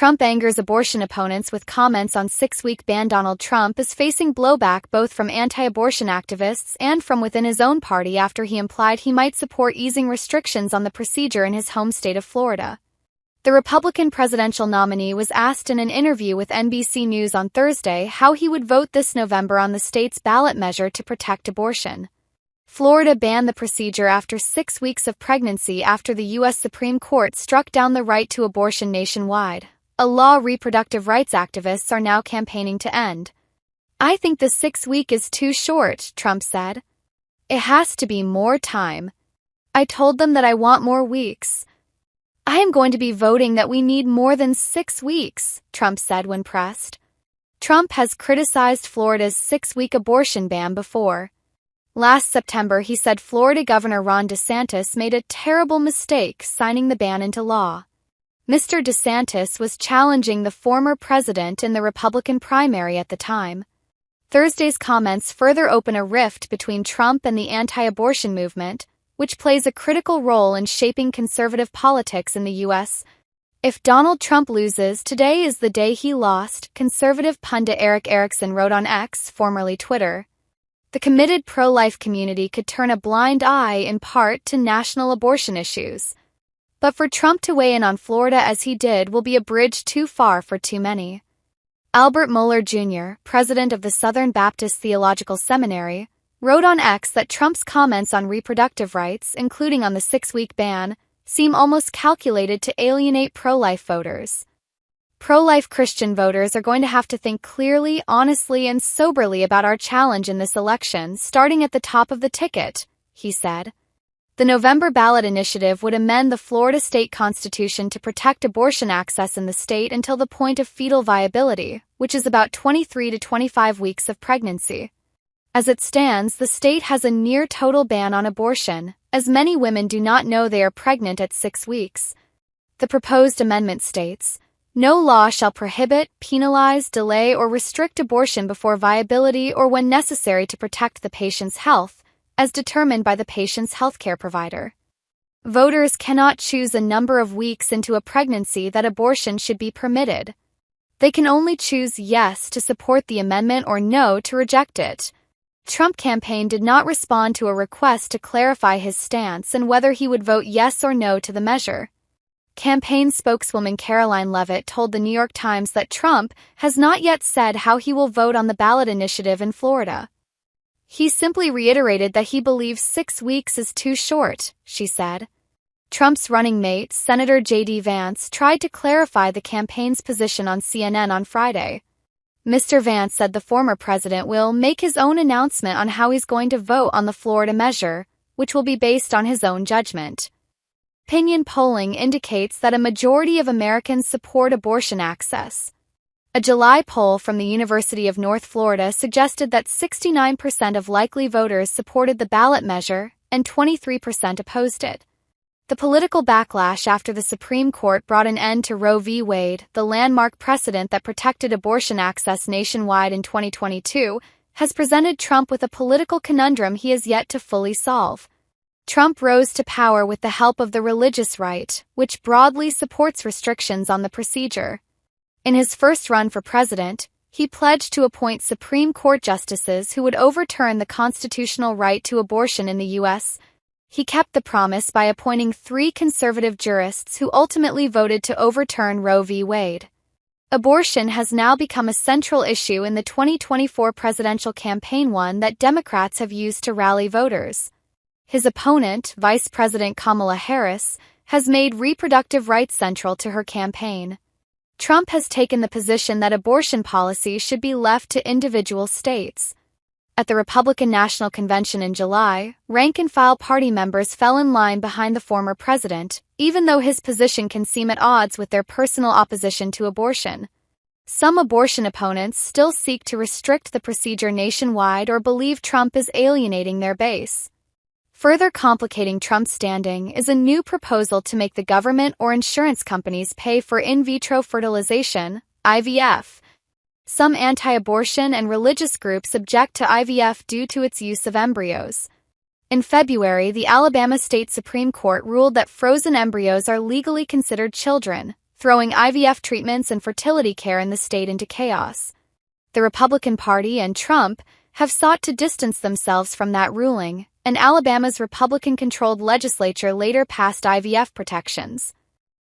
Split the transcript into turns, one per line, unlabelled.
Trump angers abortion opponents with comments on six-week ban. Donald Trump is facing blowback both from anti-abortion activists and from within his own party after he implied he might support easing restrictions on the procedure in his home state of Florida. The Republican presidential nominee was asked in an interview with NBC News on Thursday how he would vote this November on the state's ballot measure to protect abortion. Florida banned the procedure after 6 weeks of pregnancy after the U.S. Supreme Court struck down the right to abortion nationwide, a law reproductive rights activists are now campaigning to end. "I think the 6-week is too short," Trump said. "It has to be more time. I told them that I want more weeks. I am going to be voting that we need more than 6 weeks," Trump said when pressed. Trump has criticized Florida's 6-week abortion ban before. Last September, he said Florida Governor Ron DeSantis made a terrible mistake signing the ban into law. Mr. DeSantis was challenging the former president in the Republican primary at the time. Thursday's comments further open a rift between Trump and the anti-abortion movement, which plays a critical role in shaping conservative politics in the U.S. If Donald Trump loses, today is the day he lost, conservative pundit Eric Erickson wrote on X, formerly Twitter. The committed pro-life community could turn a blind eye in part to national abortion issues. But for Trump to weigh in on Florida as he did will be a bridge too far for too many. Albert Mohler Jr., president of the Southern Baptist Theological Seminary, wrote on X that Trump's comments on reproductive rights, including on the 6-week ban, seem almost calculated to alienate pro-life voters. Pro-life Christian voters are going to have to think clearly, honestly, and soberly about our challenge in this election, starting at the top of the ticket, he said. The November ballot initiative would amend the Florida state constitution to protect abortion access in the state until the point of fetal viability, which is about 23 to 25 weeks of pregnancy. As it stands, the state has a near-total ban on abortion, as many women do not know they are pregnant at 6 weeks. The proposed amendment states, "No law shall prohibit, penalize, delay, or restrict abortion before viability or when necessary to protect the patient's health, as determined by the patient's healthcare provider." Voters cannot choose a number of weeks into a pregnancy that abortion should be permitted. They can only choose yes to support the amendment or no to reject it. Trump campaign did not respond to a request to clarify his stance and whether he would vote yes or no to the measure. Campaign spokeswoman Caroline Leavitt told the New York Times that Trump has not yet said how he will vote on the ballot initiative in Florida. He simply reiterated that he believes 6 weeks is too short, she said. Trump's running mate, Senator J.D. Vance, tried to clarify the campaign's position on CNN on Friday. Mr. Vance said the former president will make his own announcement on how he's going to vote on the Florida measure, which will be based on his own judgment. Opinion polling indicates that a majority of Americans support abortion access. A July poll from the University of North Florida suggested that 69% of likely voters supported the ballot measure and 23% opposed it. The political backlash after the Supreme Court brought an end to Roe v. Wade, the landmark precedent that protected abortion access nationwide in 2022, has presented Trump with a political conundrum he has yet to fully solve. Trump rose to power with the help of the religious right, which broadly supports restrictions on the procedure. In his first run for president, he pledged to appoint Supreme Court justices who would overturn the constitutional right to abortion in the U.S. He kept the promise by appointing 3 conservative jurists who ultimately voted to overturn Roe v. Wade. Abortion has now become a central issue in the 2024 presidential campaign, one that Democrats have used to rally voters. His opponent, Vice President Kamala Harris, has made reproductive rights central to her campaign. Trump has taken the position that abortion policy should be left to individual states. At the Republican National Convention in July, rank-and-file party members fell in line behind the former president, even though his position can seem at odds with their personal opposition to abortion. Some abortion opponents still seek to restrict the procedure nationwide or believe Trump is alienating their base. Further complicating Trump's standing is a new proposal to make the government or insurance companies pay for in vitro fertilization, IVF. Some anti-abortion and religious groups object to IVF due to its use of embryos. In February, the Alabama State Supreme Court ruled that frozen embryos are legally considered children, throwing IVF treatments and fertility care in the state into chaos. The Republican Party and Trump have sought to distance themselves from that ruling, and Alabama's Republican-controlled legislature later passed IVF protections.